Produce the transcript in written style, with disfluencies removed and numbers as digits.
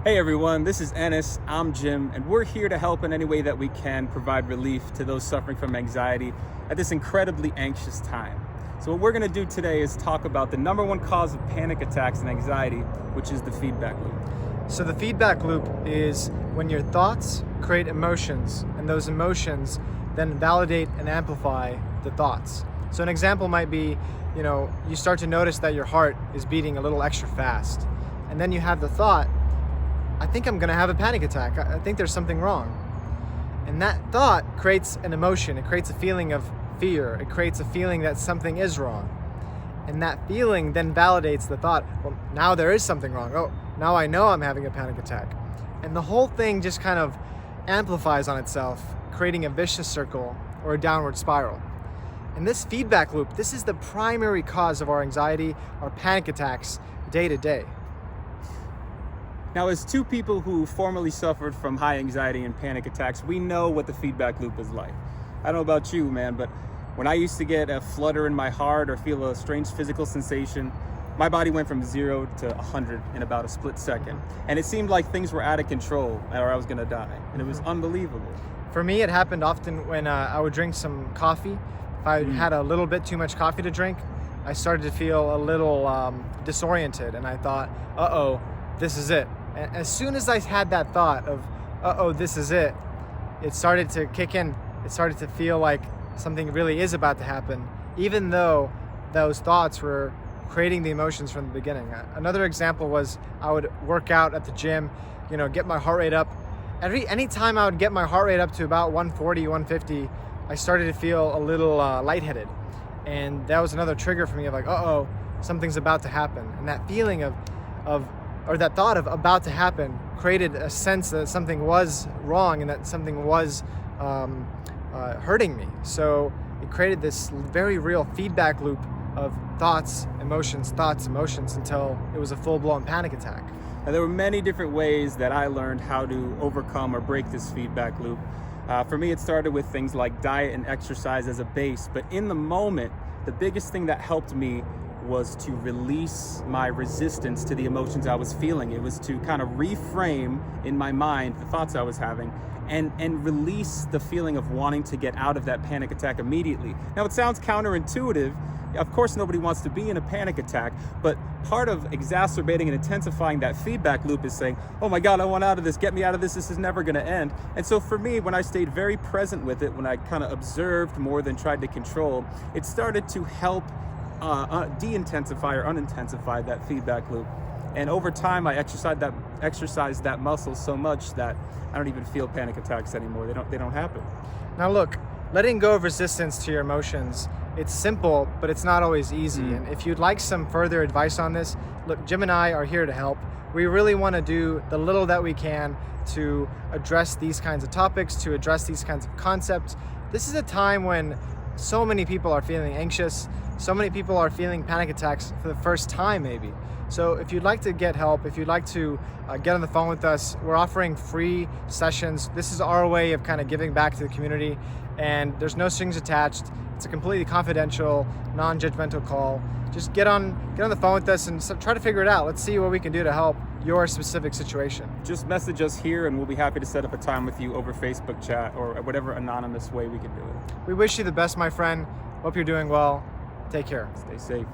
Hey everyone, this is Ennis, I'm Jim, and we're here to help in any way that we can provide relief to those suffering from anxiety at this incredibly anxious time. So what we're going to do today is talk about the number one cause of panic attacks and anxiety, which is the feedback loop. So the feedback loop is when your thoughts create emotions, and those emotions then validate and amplify the thoughts. So an example might be, you start to notice that your heart is beating a little extra fast, and then you have the thought, I think I'm gonna have a panic attack. I think there's something wrong. And that thought creates an emotion. It creates a feeling of fear. It creates a feeling that something is wrong. And that feeling then validates the thought, well, now there is something wrong. Oh, now I know I'm having a panic attack. And the whole thing just kind of amplifies on itself, creating a vicious circle or a downward spiral. And this feedback loop, this is the primary cause of our anxiety, our panic attacks day to day. Now, as two people who formerly suffered from high anxiety and panic attacks, we know what the feedback loop is like. I don't know about you, man, but when I used to get a flutter in my heart or feel a strange physical sensation, my body went from 0 to 100 in about a split second. And it seemed like things were out of control or I was gonna die. And it was unbelievable. For me, it happened often when I would drink some coffee. If I had a little bit too much coffee to drink, I started to feel a little disoriented, and I thought, uh-oh, this is it. And as soon as I had that thought of, uh-oh, this is it, it started to kick in. It started to feel like something really is about to happen, even though those thoughts were creating the emotions from the beginning. Another example was I would work out at the gym, get my heart rate up. Anytime I would get my heart rate up to about 140, 150, I started to feel a little lightheaded. And that was another trigger for me of like, uh-oh, something's about to happen. And that feeling or that thought of about to happen created a sense that something was wrong and that something was hurting me. So it created this very real feedback loop of thoughts, emotions, until it was a full-blown panic attack. Now, there were many different ways that I learned how to overcome or break this feedback loop. For me, it started with things like diet and exercise as a base, but in the moment, the biggest thing that helped me was to release my resistance to the emotions I was feeling. It was to kind of reframe in my mind the thoughts I was having and release the feeling of wanting to get out of that panic attack immediately. Now, it sounds counterintuitive. Of course, nobody wants to be in a panic attack, but part of exacerbating and intensifying that feedback loop is saying, oh my God, I want out of this, get me out of this is never gonna end. And so for me, when I stayed very present with it, when I kind of observed more than tried to control, it started to help de-intensify or unintensify that feedback loop. And over time, I exercised that muscle so much that I don't even feel panic attacks anymore. They don't happen. Now look, letting go of resistance to your emotions, it's simple, but it's not always easy. And if you'd like some further advice on this, look, Jim and I are here to help. We really want to do the little that we can to address these kinds of topics, to address these kinds of concepts. This is a time when so many people are feeling anxious. So many people are feeling panic attacks for the first time, maybe. So if you'd like to get help, if you'd like to get on the phone with us, we're offering free sessions. This is our way of kind of giving back to the community, and there's no strings attached. It's a completely confidential, non-judgmental call. Just get on the phone with us and try to figure it out. Let's see what we can do to help your specific situation. Just message us here and we'll be happy to set up a time with you over Facebook chat or whatever anonymous way we can do it. We wish you the best, my friend. Hope you're doing well. Take care. Stay safe.